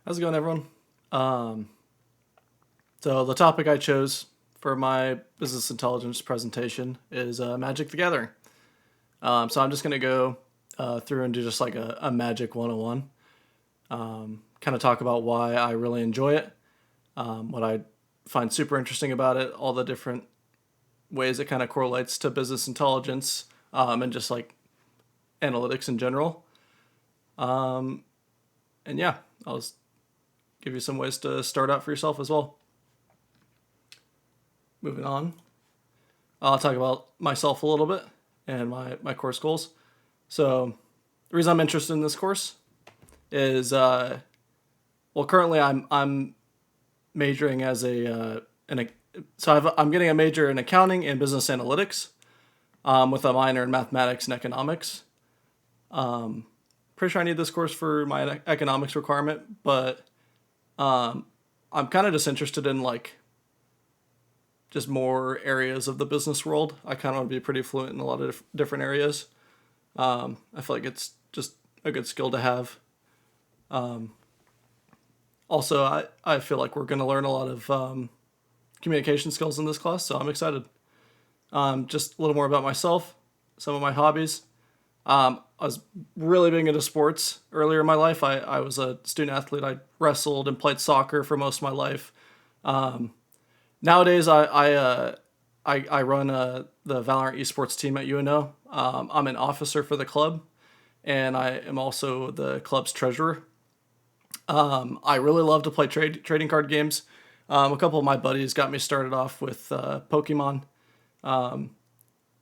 How's it going, everyone? Um, so the topic I chose for my business intelligence presentation is Magic the Gathering. So I'm just going to go through and do just like a Magic 101. Kind of talk about why I really enjoy it, what I find super interesting about it, all the different ways it kind of correlates to business intelligence, and just like analytics in general. And yeah, I'll just give you some ways to start out for yourself as well. Moving on, I'll talk about myself a little bit and my course goals. So the reason I'm interested in this course is, well, currently I'm majoring as I'm getting a major in accounting and business analytics, with a minor in mathematics and economics. Pretty sure I need this course for my economics requirement, but I'm kind of just interested in like just more areas of the business world. I kind of want to be pretty fluent in a lot of different areas. I feel like it's just a good skill to have. Also, I feel like we're going to learn a lot of communication skills in this class, so I'm excited. Just a little more about myself, some of my hobbies. I was really big into sports earlier in my life. I was a student athlete. I wrestled and played soccer for most of my life. Nowadays, I run the Valorant esports team at UNO. I'm an officer for the club, and I am also the club's treasurer. I really love to play trading card games. A couple of my buddies got me started off with Pokemon,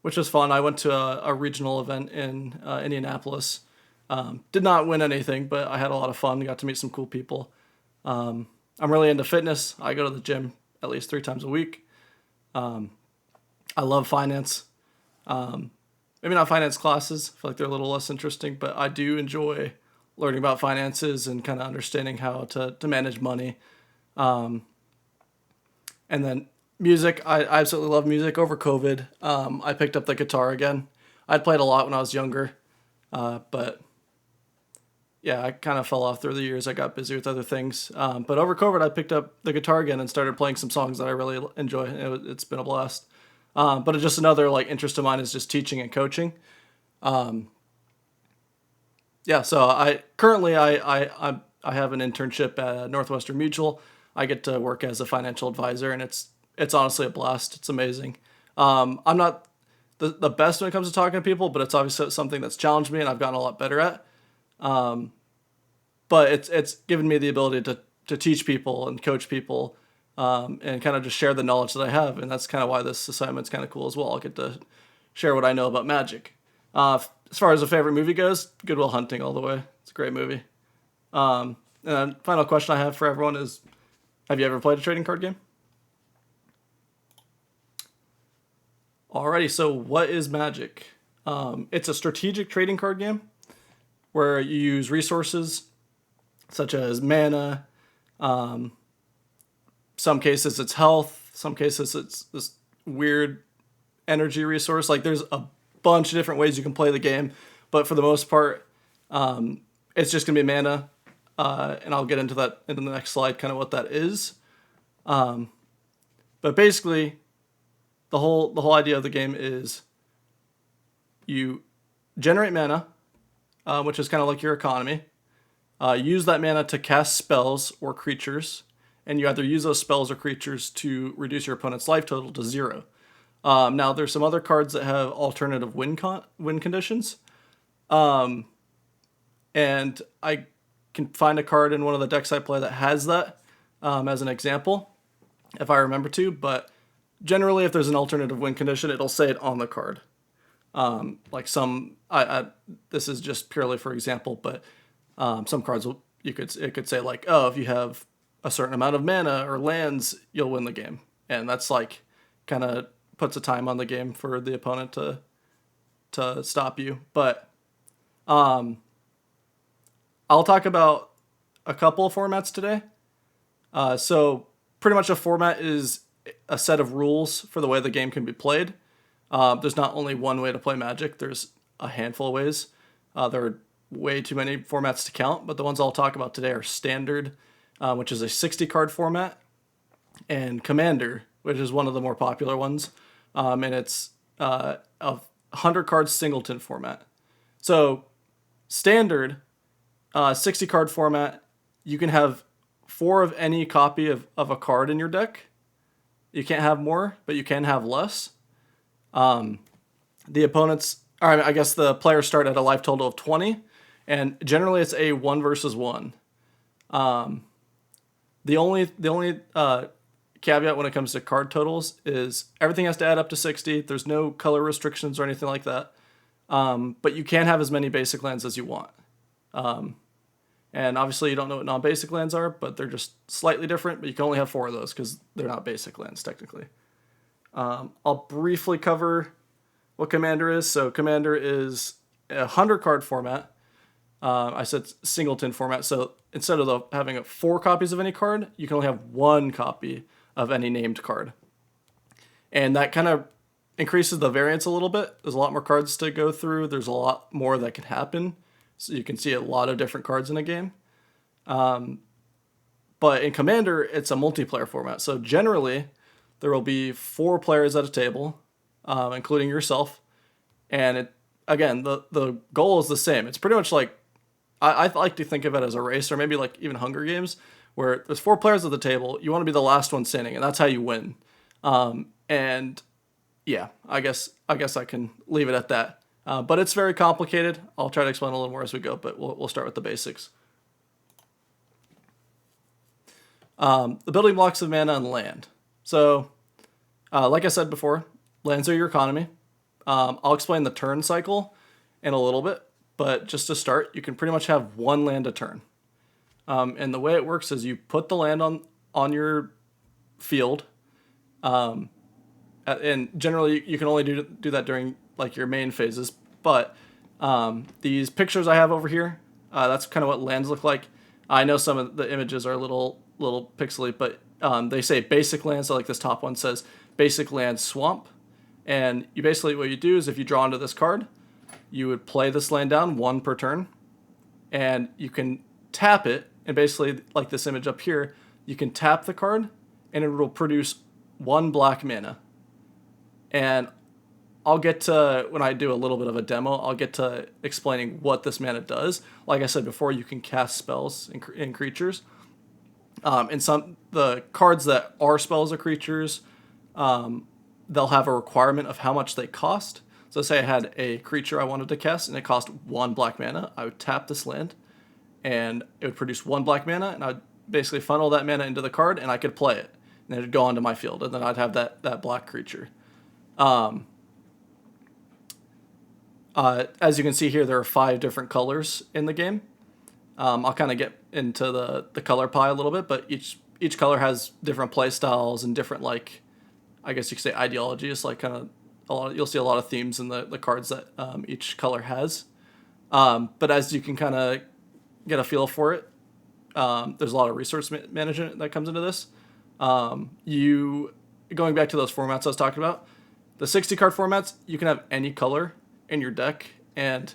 which was fun. I went to a regional event in Indianapolis. Did not win anything, but I had a lot of fun. Got to meet some cool people. I'm really into fitness. I go to the gym at least 3 times a week. I love finance. Maybe not finance classes. I feel like they're a little less interesting, but I do enjoy learning about finances and kind of understanding how to manage money. And then music. I absolutely love music. Over COVID, I picked up the guitar again. I'd played a lot when I was younger, but yeah, I kind of fell off through the years. I got busy with other things. But over COVID, I picked up the guitar again and started playing some songs that I really enjoy. It's been a blast. But just another like interest of mine is just teaching and coaching. Yeah, so I currently I have an internship at Northwestern Mutual. I get to work as a financial advisor, and it's honestly a blast. It's amazing. I'm not the best when it comes to talking to people, but it's obviously something that's challenged me and I've gotten a lot better at. But it's given me the ability to teach people and coach people, and kind of just share the knowledge that I have, and that's kind of why this assignment's kind of cool as well. I'll get to share what I know about magic. As far as a favorite movie goes, Good Will Hunting all the way. It's a great movie. And then final question I have for everyone is, have you ever played a trading card game? Alrighty, so what is Magic? It's a strategic trading card game where you use resources such as mana. Some cases it's health. Some cases it's this weird energy resource. Like there's a bunch of different ways you can play the game, but for the most part, it's just gonna be mana. And I'll get into that in the next slide, kind of what that is. But basically, the whole idea of the game is you generate mana, which is kind of like your economy. Use that mana to cast spells or creatures, and you either use those spells or creatures to reduce your opponent's life total to 0. Now, there's some other cards that have alternative win conditions, and I can find a card in one of the decks I play that has that, as an example, if I remember to. But generally, if there's an alternative win condition, it'll say it on the card. Like some, this is just purely for example, but some cards it could say like, oh, if you have a certain amount of mana or lands, you'll win the game, and that's like kind of puts a time on the game for the opponent to stop you. But I'll talk about a couple of formats today. So pretty much a format is a set of rules for the way the game can be played. There's not only one way to play Magic. There's a handful of ways. There are way too many formats to count, but the ones I'll talk about today are standard, which is a 60 card format, and Commander, which is one of the more popular ones, and it's a 100 card singleton format. So standard 60 card format, you can have 4 of any copy of a card in your deck. You can't have more, but you can have less. The opponents, or I guess the players start at a life total of 20, and generally it's a 1 versus 1. The only caveat when it comes to card totals is everything has to add up to 60. There's no color restrictions or anything like that. But you can have as many basic lands as you want. And obviously you don't know what non-basic lands are, but they're just slightly different, but you can only have 4 of those because they're not basic lands technically. I'll briefly cover what Commander is. So Commander is a 100 card format. I said singleton format. So instead of having 4 copies of any card, you can only have 1 copy of any named card. And that kind of increases the variance a little bit. There's a lot more cards to go through. There's a lot more that can happen. So you can see a lot of different cards in a game. But in Commander, it's a multiplayer format. So generally, there will be 4 players at a table, including yourself. And again, the goal is the same. It's pretty much like, I like to think of it as a race, or maybe like even Hunger Games, where there's 4 players at the table. You want to be the last one standing, and that's how you win. And yeah, I guess I can leave it at that. But it's very complicated. I'll try to explain a little more as we go, but we'll start with the basics. The building blocks of mana and land. So, like I said before, lands are your economy. I'll explain the turn cycle in a little bit, but just to start, you can pretty much have 1 land a turn. And the way it works is you put the land on your field, and generally you can only do that during like your main phases. But these pictures I have over here, that's kind of what lands look like. I know some of the images are a little pixely, but they say basic land. So like this top one says basic land swamp. And you basically, what you do is if you draw into this card, you would play this land down 1 per turn, and you can tap it. And basically, like this image up here, you can tap the card, and it will produce 1 black mana. And I'll get to, when I do a little bit of a demo, I'll get to explaining what this mana does. Like I said before, you can cast spells in creatures. And the cards that are spells or creatures, they'll have a requirement of how much they cost. So say I had a creature I wanted to cast, and it cost 1 black mana. I would tap this land, and it would produce 1 black mana, and I would basically funnel that mana into the card, and I could play it. And it would go onto my field, and then I'd have that black creature. As you can see here, there are 5 different colors in the game. I'll kind of get into the color pie a little bit, but each color has different play styles and different, like, I guess you could say ideologies, like kind of you'll see a lot of themes in the cards that each color has. But as you can kind of get a feel for it, there's a lot of resource management that comes into this. Going back to those formats I was talking about, the 60 card formats, you can have any color in your deck, and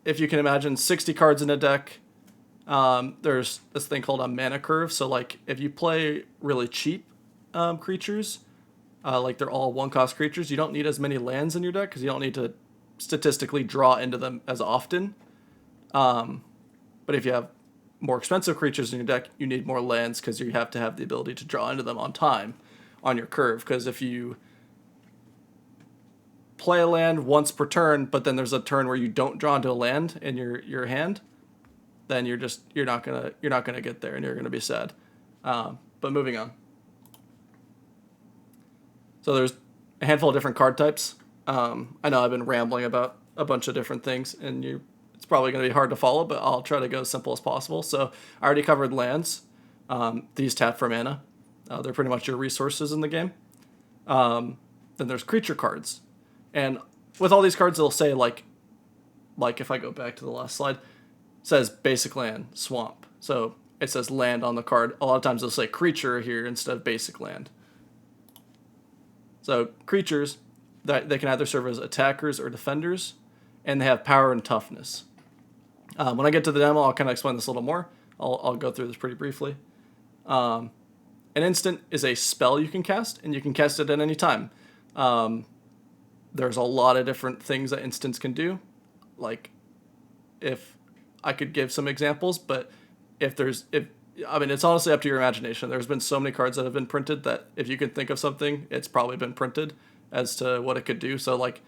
if you can imagine 60 cards in a deck, there's this thing called a mana curve. So like if you play really cheap creatures, like they're all 1-cost creatures, you don't need as many lands in your deck because you don't need to statistically draw into them as often. But if you have more expensive creatures in your deck, you need more lands because you have to have the ability to draw into them on time on your curve. Because if you play a land once per turn, but then there's a turn where you don't draw into a land in your hand, then you're not gonna get there, and you're gonna be sad. But moving on. So there's a handful of different card types. I know I've been rambling about a bunch of different things, and it's probably going to be hard to follow, but I'll try to go as simple as possible. So I already covered lands. These tap for mana. They're pretty much your resources in the game. Then there's creature cards. And with all these cards, it'll say, like if I go back to the last slide, it says basic land, swamp. So it says land on the card. A lot of times it'll say creature here instead of basic land. So creatures, they can either serve as attackers or defenders, and they have power and toughness. When I get to the demo, I'll kind of explain this a little more. I'll go through this pretty briefly. An instant is a spell you can cast, and you can cast it at any time. There's a lot of different things that instants can do. Like, if I could give some examples, but it's honestly up to your imagination. There's been so many cards that have been printed that if you can think of something, it's probably been printed as to what it could do. So, like,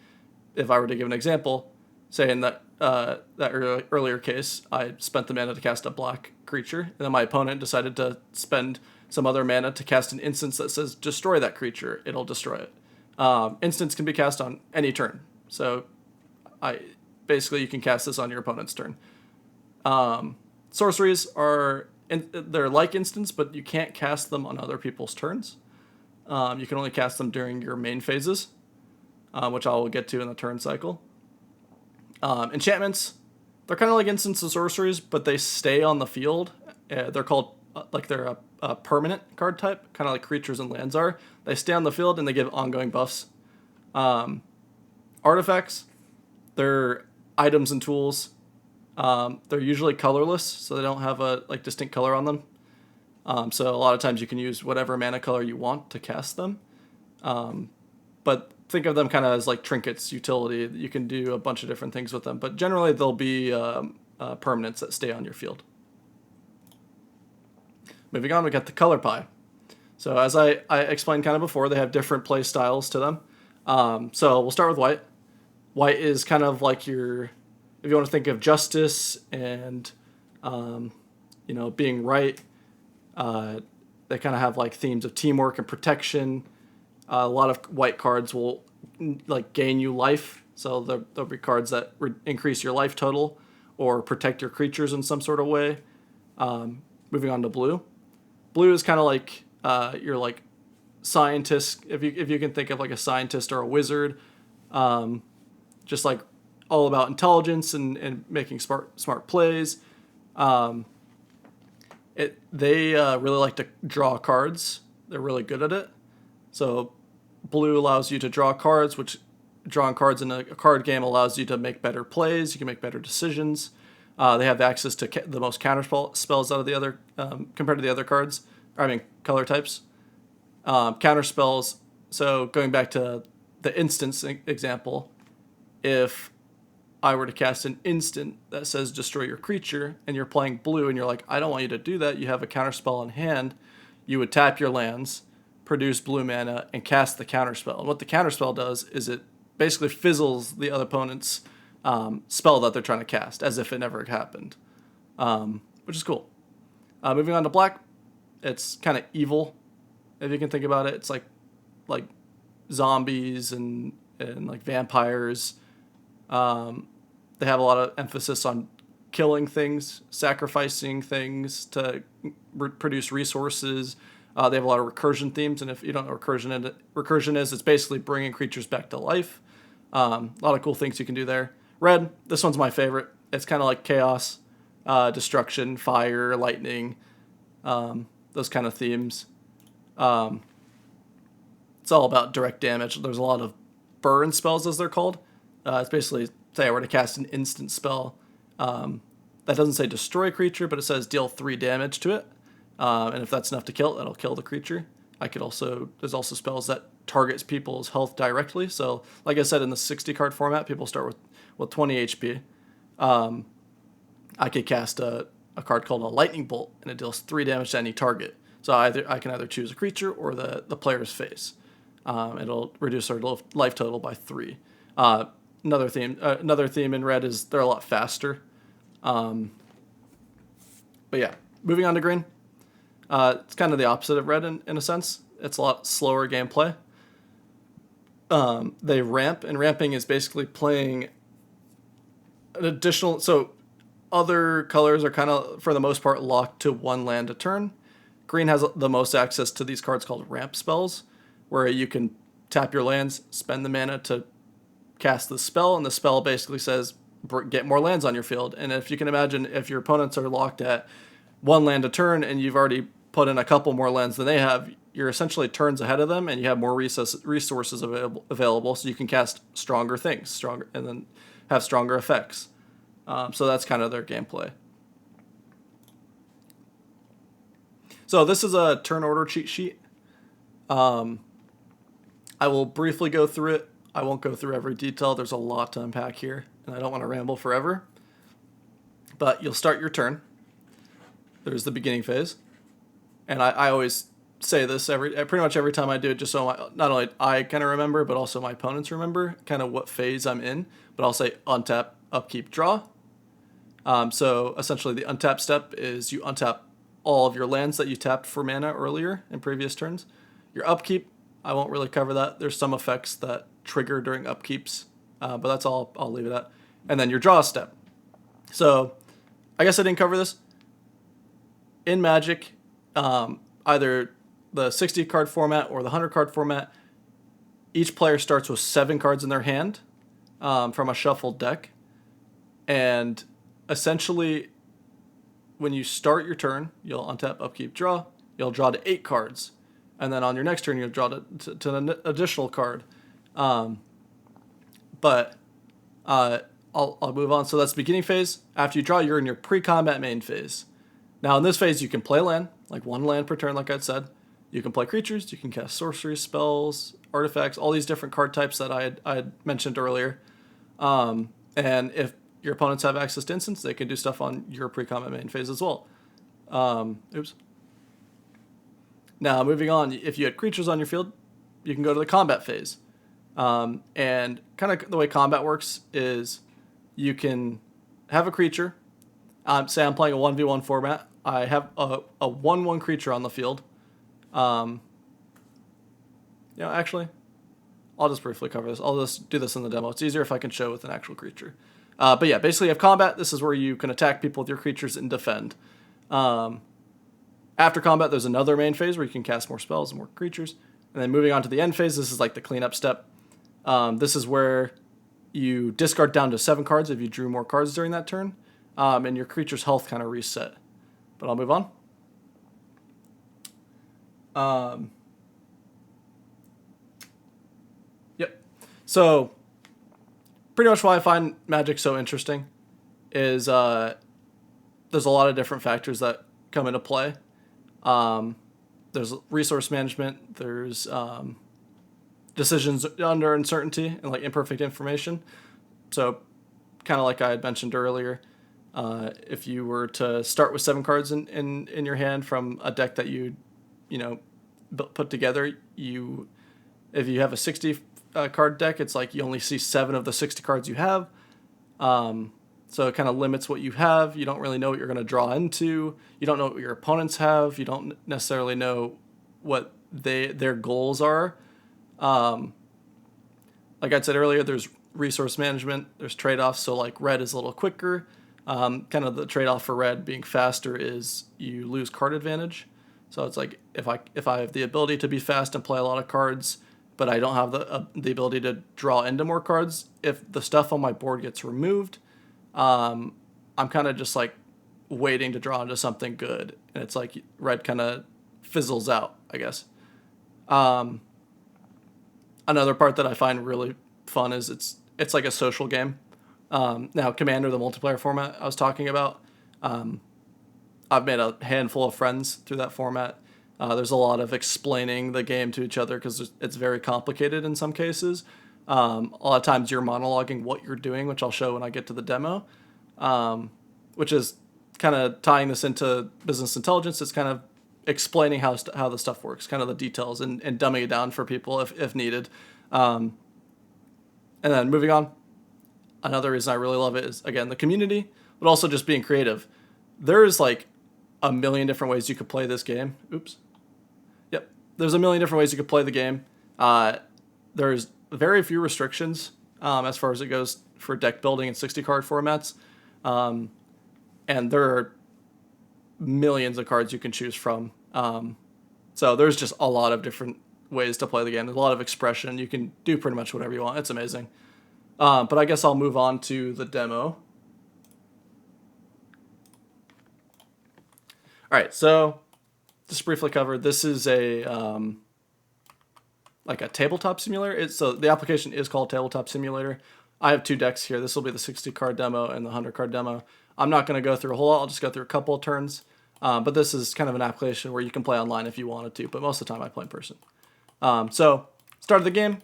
if I were to give an example, say in that earlier case, I spent the mana to cast a black creature, and then my opponent decided to spend some other mana to cast an instance that says destroy that creature. It'll destroy it. Instants can be cast on any turn, so basically you can cast this on your opponent's turn. Sorceries they're like instants, but you can't cast them on other people's turns. You can only cast them during your main phases, which I will get to in the turn cycle. Enchantments, they're kind of like instants and sorceries, but they stay on the field. They're called, they're a permanent card type, kind of like creatures and lands are. They stay on the field and they give ongoing buffs. Artifacts, they're items and tools. They're usually colorless, so they don't have a distinct color on them. So a lot of times you can use whatever mana color you want to cast them. But think of them kind of as like trinkets, utility. You can do a bunch of different things with them, but generally they'll be permanents that stay on your field. Moving on, we got the color pie. So as I explained kind of before, they have different play styles to them. So we'll start with white. White is kind of like if you want to think of justice and, being right, they kind of have like themes of teamwork and protection. A lot of white cards will gain you life. So there'll be cards that increase your life total or protect your creatures in some sort of way. Moving on to blue. Blue is kind of like your like scientist. If you can think of like a scientist or a wizard, just like all about intelligence and making smart plays. They really like to draw cards. They're really good at it. So blue allows you to draw cards, which drawing cards in a card game allows you to make better plays. You can make better decisions. They have access to the most counter spells out of the other compared to the other cards. Color types. Counter spells. So going back to the instance example, if I were to cast an instant that says destroy your creature, and you're playing blue, and you're like, I don't want you to do that. You have a counter spell in hand. You would tap your lands, produce blue mana, and cast the counter spell. And what the counter spell does is it basically fizzles the other opponent's spell that they're trying to cast, as if it never happened, which is cool. Moving on to black, it's kind of evil, if you can think about it. It's like zombies and like vampires. They have a lot of emphasis on killing things, sacrificing things to produce resources. They have a lot of recursion themes, and if you don't know what recursion is, it's basically bringing creatures back to life. A lot of cool things you can do there. Red, this one's my favorite. It's kind of like chaos, destruction, fire, lightning, those kind of themes. It's all about direct damage. There's a lot of burn spells, as they're called. It's basically, say I were to cast an instant spell, that doesn't say destroy creature, but it says deal 3 damage to it. And if that's enough to kill it, that'll kill the creature. There's also spells that targets people's health directly. So, like I said, in the 60 card format, people start with 20 HP. I could cast a card called a lightning bolt, and it deals 3 damage to any target. So I can either choose a creature or the player's face. It'll reduce their life total by 3. Another theme in red is they're a lot faster. But yeah, moving on to green. It's kind of the opposite of red in a sense. It's a lot slower gameplay. They ramp, and ramping is basically playing an additional. So other colors are kind of, for the most part, locked to one land a turn. Green has the most access to these cards called ramp spells, where you can tap your lands, spend the mana to cast the spell, and the spell basically says get more lands on your field. And if you can imagine, if your opponents are locked at one land a turn and you've already put in a couple more lands than they have, you're essentially turns ahead of them, and you have more resources available, so you can cast stronger things, and then have stronger effects. So that's kind of their gameplay. So this is a turn order cheat sheet. I will briefly go through it. I won't go through every detail. There's a lot to unpack here, and I don't want to ramble forever. But you'll start your turn. There's the beginning phase. And I always say this pretty much every time I do it, just so not only I kind of remember, but also my opponents remember kind of what phase I'm in. But I'll say untap, upkeep, draw. So essentially the untap step is you untap all of your lands that you tapped for mana earlier in previous turns. Your upkeep, I won't really cover that. There's some effects that trigger during upkeeps, but that's all I'll leave it at. And then your draw step. So I guess I didn't cover this. In Magic, either the 60 card format or the 100 card format, each player starts with 7 cards in their hand from a shuffled deck. And essentially, when you start your turn, you'll untap, upkeep, draw. You'll draw to 8 cards. And then on your next turn, you'll draw to an additional card. I'll move on. So that's beginning phase. After you draw, you're in your pre-combat main phase. Now in this phase, you can play land, like 1 land per turn, like I said. You can play creatures, you can cast sorcery spells, artifacts, all these different card types that I had mentioned earlier. And if your opponents have access to instants, they can do stuff on your pre-combat main phase as well. Now moving on, if you had creatures on your field, you can go to the combat phase. And kind of the way combat works is you can have a creature. Say I'm playing a 1v1 format. I have a 1/1 creature on the field. Actually, I'll just briefly cover this. I'll just do this in the demo. It's easier if I can show with an actual creature. But yeah, basically you have combat. This is where you can attack people with your creatures and defend. After combat, there's another main phase where you can cast more spells and more creatures. And then moving on to the end phase, this is like the cleanup step. This is where you discard down to 7 cards if you drew more cards during that turn. And your creature's health kind of reset. But I'll move on. Yep. So, pretty much why I find Magic so interesting is there's a lot of different factors that come into play. There's resource management. There's decisions under uncertainty and like imperfect information. So, kind of like I had mentioned earlier. If you were to start with 7 cards in your hand from a deck that you put together, if you have a 60 card deck, it's like you only see 7 of the 60 cards you have. So it kind of limits what you have. You don't really know what you're going to draw into. You don't know what your opponents have. You don't necessarily know what their goals are. Like I said earlier, there's resource management. There's trade-offs. So like red is a little quicker. Kind of the trade-off for red being faster is you lose card advantage. So it's like if I have the ability to be fast and play a lot of cards, but I don't have the ability to draw into more cards, if the stuff on my board gets removed, I'm kind of just like waiting to draw into something good, and it's like red kind of fizzles out, I guess. Another part that I find really fun is it's like a social game. Now, Commander, the multiplayer format I was talking about, I've made a handful of friends through that format. There's a lot of explaining the game to each other because it's very complicated in some cases. A lot of times you're monologuing what you're doing, which I'll show when I get to the demo, which is kind of tying this into business intelligence. It's kind of explaining how the stuff works, kind of the details, and dumbing it down for people if needed. And then moving on. Another reason I really love it is, again, the community, but also just being creative. There's like a million different ways you could play this game. Oops. Yep. There's a million different ways you could play the game. There's very few restrictions as far as it goes for deck building and 60 card formats. And there are millions of cards you can choose from. So there's just a lot of different ways to play the game. There's a lot of expression. You can do pretty much whatever you want. It's amazing. But I guess I'll move on to the demo. All right, so just briefly covered. This is a like a tabletop simulator. So the application is called Tabletop Simulator. I have 2 decks here. This will be the 60 card demo and the 100 card demo. I'm not going to go through a whole lot. I'll just go through a couple of turns. But this is kind of an application where you can play online if you wanted to, but most of the time I play in person. So, start of the game.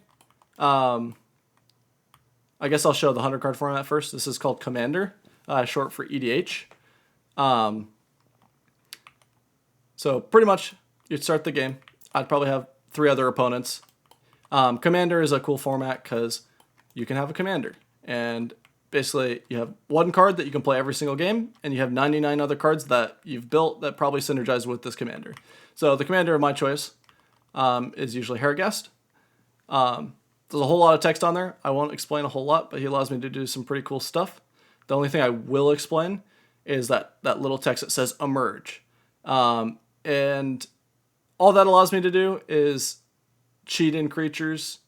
I guess I'll show the 100 card format first. This is called Commander, short for EDH. So pretty much you'd start the game. I'd probably have 3 other opponents. Commander is a cool format because you can have a commander. And basically you have 1 card that you can play every single game, and you have 99 other cards that you've built that probably synergize with this commander. So the commander of my choice is usually Herrgast. There's a whole lot of text on there. I won't explain a whole lot, but he allows me to do some pretty cool stuff. The only thing I will explain is that little text that says emerge. And all that allows me to do is cheat in creatures.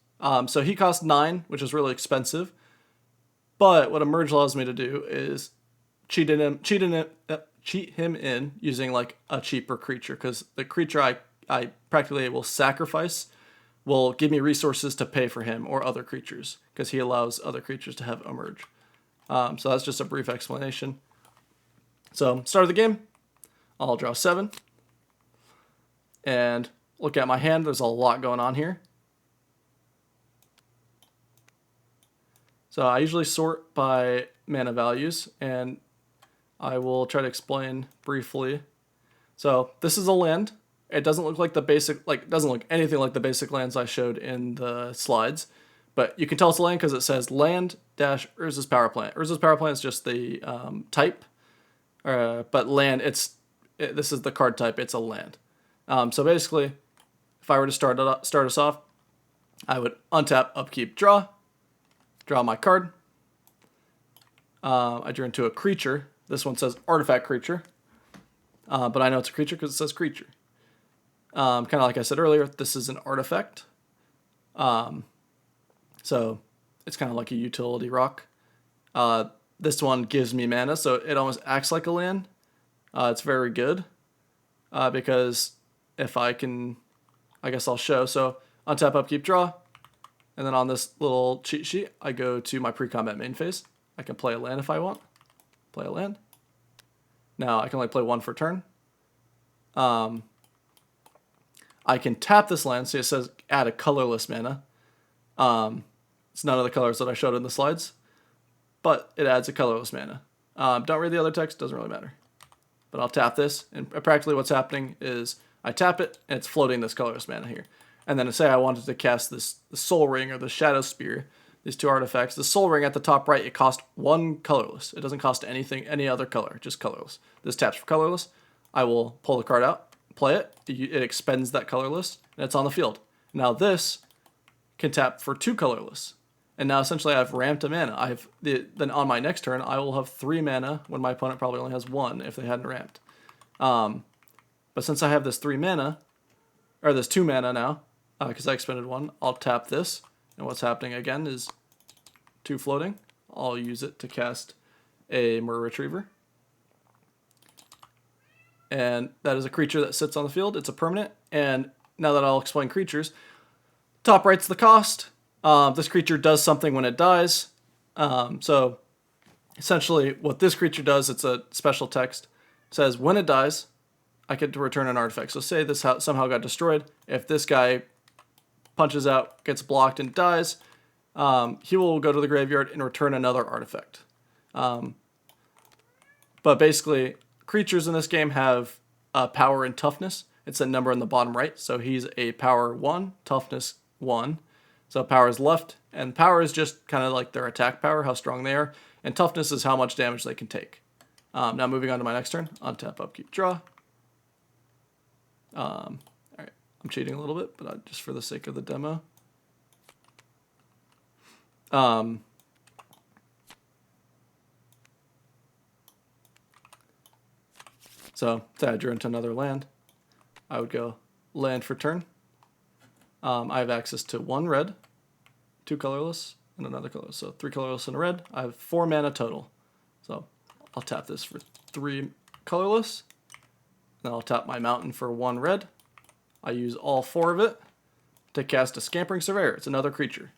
So he costs 9, which is really expensive. But what emerge allows me to do is cheat him in using like a cheaper creature, because the creature I practically will sacrifice will give me resources to pay for him or other creatures, because he allows other creatures to have emerge. So that's just a brief explanation. So start of the game, I'll draw 7. And look at my hand, there's a lot going on here. So I usually sort by mana values, and I will try to explain briefly. So this is a land. It doesn't look like the basic, it doesn't look anything like the basic lands I showed in the slides, but you can tell it's a land because it says land dash Urza's Power Plant. Urza's Power Plant is just the type, but land, this is the card type, it's a land. So basically, if I were to start us off, I would untap, upkeep, draw my card. I drew into a creature. This one says artifact creature, but I know it's a creature because it says creature. Kind of like I said earlier, this is an artifact. So it's kind of like a utility rock. This one gives me mana, so it almost acts like a land. It's very good because if I can, I guess I'll show. So untap, upkeep, draw. And then on this little cheat sheet, I go to my pre-combat main phase. I can play a land if I want. Play a land. Now I can only play 1 per turn. I can tap this land, so it says add a colorless mana. It's none of the colors that I showed in the slides, but it adds a colorless mana. Don't read the other text, doesn't really matter. But I'll tap this, and practically what's happening is I tap it, and it's floating this colorless mana here. And then say I wanted to cast the Soul Ring or the Shadow Spear, these 2 artifacts. The Soul Ring at the top right, it costs 1 colorless. It doesn't cost anything, any other color, just colorless. This taps for colorless. I will pull the card out, play it. It expends that colorless, and it's on the field. Now this can tap for 2 colorless. And now essentially I've ramped a mana. Then on my next turn, I will have 3 mana when my opponent probably only has 1 if they hadn't ramped. But since I have this 3 mana, or this 2 mana now, because I expended 1, I'll tap this, and what's happening again is 2 floating. I'll use it to cast a Murder Retriever. And that is a creature that sits on the field. It's a permanent, and now that I'll explain creatures, top right's the cost. This creature does something when it dies. So essentially what this creature does, it's a special text, it says when it dies, I get to return an artifact. So say this somehow got destroyed. If this guy punches out, gets blocked, and dies, he will go to the graveyard and return another artifact. But basically, creatures in this game have power and toughness. It's a number in the bottom right. So he's a power 1, toughness 1. So power is left, and power is just kind of like their attack power, how strong they are. And toughness is how much damage they can take. Now moving on to my next turn. Untap, upkeep, draw. All right, I'm cheating a little bit, but just for the sake of the demo. So say I drew into another land. I would go land for turn. I have access to 1 red, 2 colorless, and another colorless. So 3 colorless and a red. I have 4 mana total. So I'll tap this for 3 colorless. Then I'll tap my mountain for 1 red. I use all 4 of it to cast a Scampering Surveyor. It's another creature.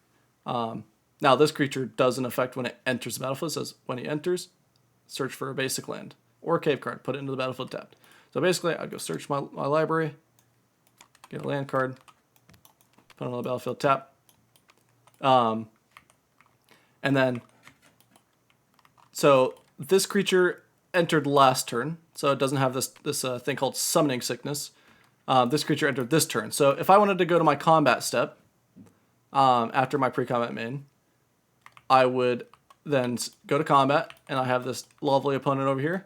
Now this creature does an effect when it enters the battlefield. It says when he enters, search for a basic land or a cave card. Put it into the battlefield tapped. So basically, I'd go search my library, get a land card, put it on the battlefield, tap. And then, so this creature entered last turn, so it doesn't have this thing called Summoning Sickness. This creature entered this turn. So if I wanted to go to my combat step after my pre-combat main, I would then go to combat, and I have this lovely opponent over here.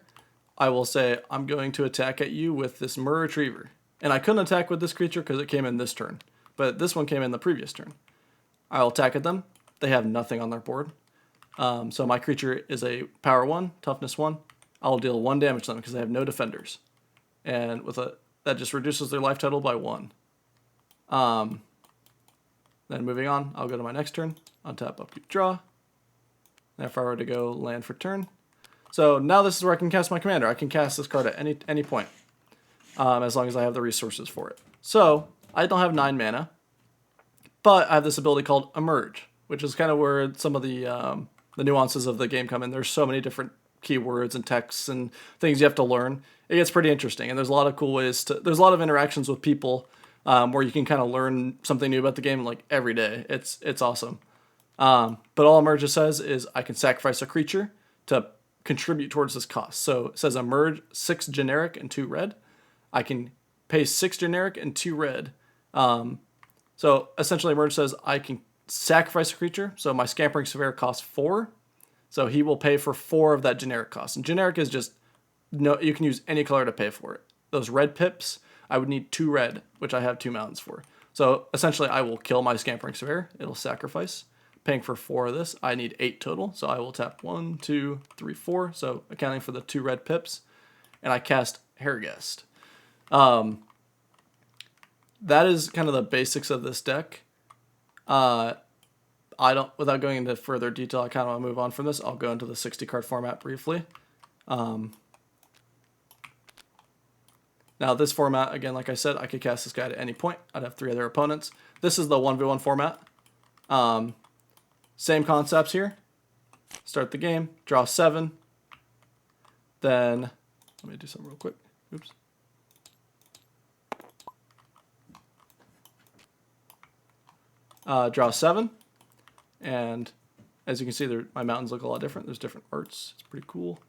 I will say, I'm going to attack at you with this Mer Retriever. And I couldn't attack with this creature because it came in this turn. But this one came in the previous turn. I'll attack at them. They have nothing on their board. So my creature is a power 1, toughness 1. I'll deal 1 damage to them because they have no defenders. And with that just reduces their life total by 1. Then moving on, I'll go to my next turn. Untap, upkeep, draw. And if I were to go land for turn. So now this is where I can cast my commander. I can cast this card at any point. As long as I have the resources for it. So I don't have 9 mana. But I have this ability called Emerge, which is kind of where some of the nuances of the game come in. There's so many different keywords and texts and things you have to learn. It gets pretty interesting, and there's a lot of cool ways there's a lot of interactions with people where you can kind of learn something new about the game like every day. It's awesome. But all Emerge says is I can sacrifice a creature to contribute towards this cost. So it says Emerge 6 generic and 2 red. I can pay 6 generic and 2 red. So essentially Emerge says I can sacrifice a creature. So my Scampering Surveyor costs 4. So he will pay for 4 of that generic cost. And generic is just, no, you can use any color to pay for it. Those red pips, I would need 2 red, which I have 2 mountains for. So essentially I will kill my Scampering Surveyor. It'll sacrifice. Paying for 4 of this, I need 8 total. So I will tap 1, 2, 3, 4. So accounting for the 2 red pips. And I cast Hairguest. That is kind of the basics of this deck. Without going into further detail, I kind of want to move on from this. I'll go into the 60 card format briefly. Now this format, again, like I said, I could cast this guy at any point. I'd have 3 other opponents. This is the 1v1 format. Same concepts here. Start the game, draw 7. Then, let me do something real quick. Oops. Draw 7, and as you can see, my mountains look a lot different. There's different arts. It's pretty cool.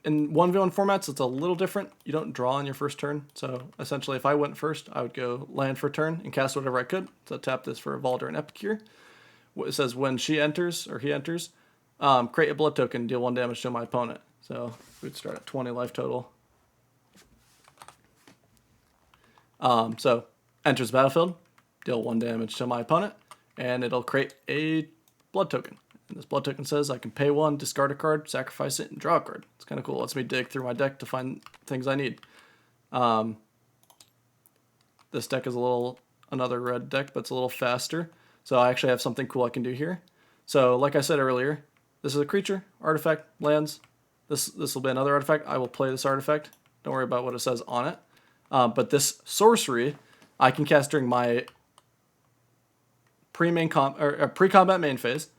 In 1v1 formats, it's a little different. You don't draw on your first turn. So essentially, if I went first, I would go land for turn and cast whatever I could. So tap this for Evalder and Epicure. It says when she enters, or he enters, create a blood token, deal 1 damage to my opponent. So we'd start at 20 life total. So enters the battlefield, deal 1 damage to my opponent, and it'll create a blood token. And this blood token says I can pay 1, discard a card, sacrifice it, and draw a card. It's kind of cool. It lets me dig through my deck to find things I need. This deck is another red deck, but it's a little faster. So I actually have something cool I can do here. So like I said earlier, this is a creature, artifact, lands. This will be another artifact. I will play this artifact. Don't worry about what it says on it. But this sorcery, I can cast during my pre-combat main phase.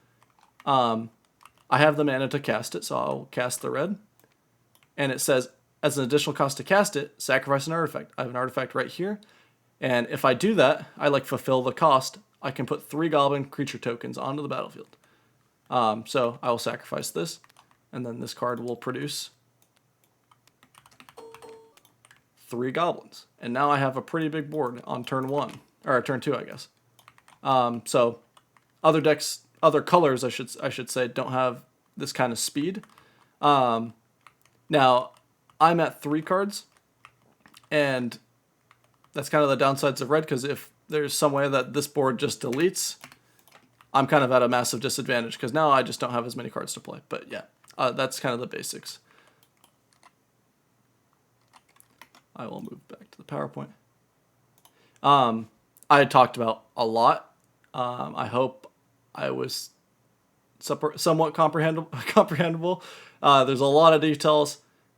I have the mana to cast it, so I'll cast the red. And it says, as an additional cost to cast it, sacrifice an artifact. I have an artifact right here. And if I do that, I fulfill the cost. I can put 3 goblin creature tokens onto the battlefield. So I will sacrifice this, and then this card will produce 3 goblins. And now I have a pretty big board on turn 1, or turn 2, I guess. So other decks, other colors, I should say, don't have this kind of speed. Now, I'm at 3 cards, and that's kind of the downsides of red, because if there's some way that this board just deletes, I'm kind of at a massive disadvantage, because now I just don't have as many cards to play. But yeah, that's kind of the basics. I will move back to the PowerPoint. I had talked about a lot. I hope I was somewhat comprehensible. There's a lot of details.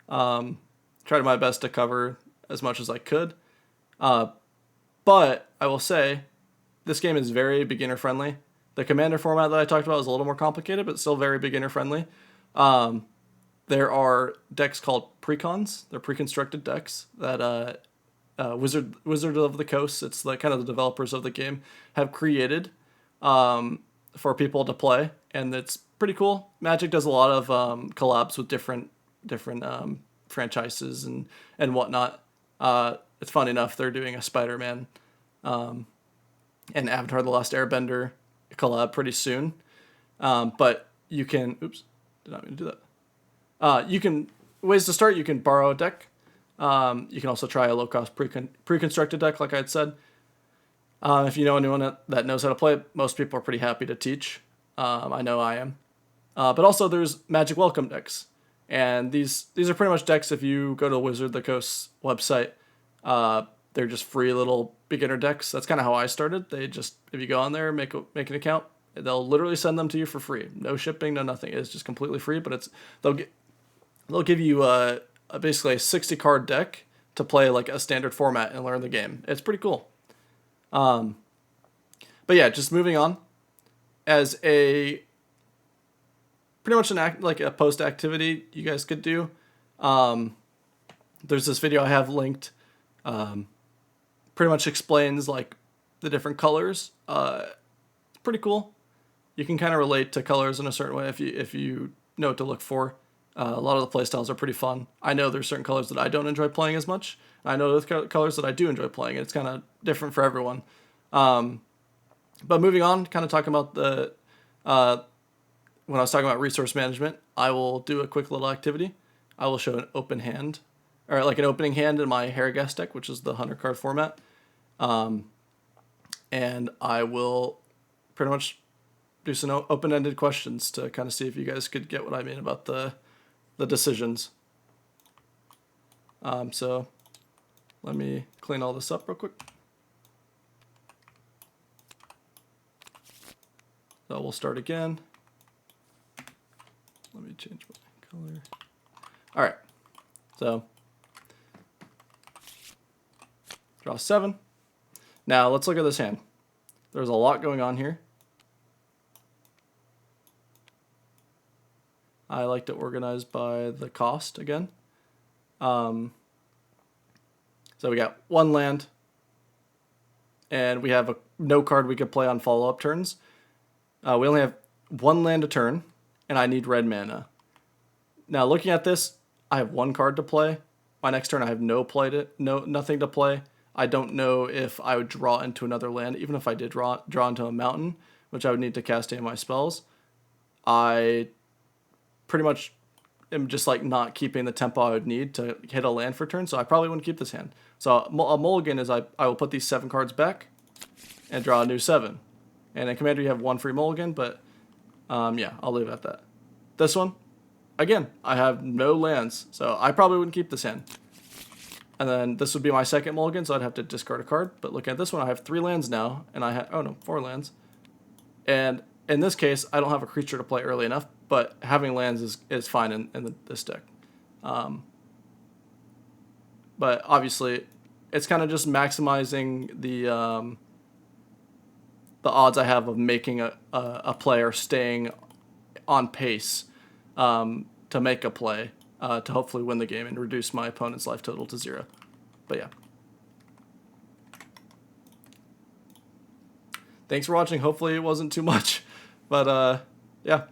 Tried my best to cover as much as I could. But I will say, this game is very beginner friendly. The commander format that I talked about is a little more complicated, but still very beginner friendly. there are decks called precons. They're pre-constructed decks that Wizard of the Coast, it's the kind of the developers of the game, have created for people to play, and it's pretty cool. Magic does a lot of collabs with different franchises and whatnot. It's fun enough they're doing a Spider-Man and Avatar: The Last Airbender collab pretty soon. But you can, oops, did not mean to do that. You can, ways to start, you can borrow a deck. You can also try a low-cost pre-constructed deck, like I had said. If you know anyone that knows how to play it, most people are pretty happy to teach. I know I am. But also there's Magic Welcome decks. And these are pretty much decks, if you go to Wizard of the Coast website, they're just free little beginner decks. That's kind of how I started. They just, if you go on there, make an account, they'll literally send them to you for free. No shipping, no nothing. It's just completely free, but they'll give you basically a 60 card deck to play like a standard format and learn the game. It's pretty cool. But yeah, just moving on. As a pretty much like a post activity you guys could do. There's this video I have linked. Pretty much explains like the different colors. It's pretty cool. You can kind of relate to colors in a certain way if you know what to look for. A lot of the playstyles are pretty fun. I know there's certain colors that I don't enjoy playing as much. I know there's colors that I do enjoy playing. It's kind of different for everyone. But moving on, kind of talking about when I was talking about resource management, I will do a quick little activity. I will show an open hand, or like an opening hand in my Harrogast deck, which is the 100 card format. And I will pretty much do some open-ended questions to kind of see if you guys could get what I mean about the decisions. So let me clean all this up real quick. So we'll start again. Let me change my color. All right. So draw 7. Now let's look at this hand. There's a lot going on here. I like to organize by the cost again. So we got 1 land, and we have no card we could play on follow-up turns. We only have 1 land a turn, and I need red mana. Now looking at this, I have 1 card to play. My next turn I have nothing to play. I don't know if I would draw into another land, even if I did draw into a mountain, which I would need to cast any of my spells. I pretty much am just like not keeping the tempo I would need to hit a land for turn, so I probably wouldn't keep this hand. So a mulligan is I will put these 7 cards back and draw a new 7. And in Commander you have 1 free mulligan, but yeah, I'll leave it at that. This one, again, I have no lands, so I probably wouldn't keep this hand. And then this would be my second mulligan, so I'd have to discard a card. But look at this one, I have 3 lands now, and I have, 4 lands. And in this case, I don't have a creature to play early enough, but having lands is fine in this deck. But obviously, it's kind of just maximizing the odds I have of making a player staying on pace to make a play to hopefully win the game and reduce my opponent's life total to 0. But yeah. Thanks for watching. Hopefully it wasn't too much. But yeah.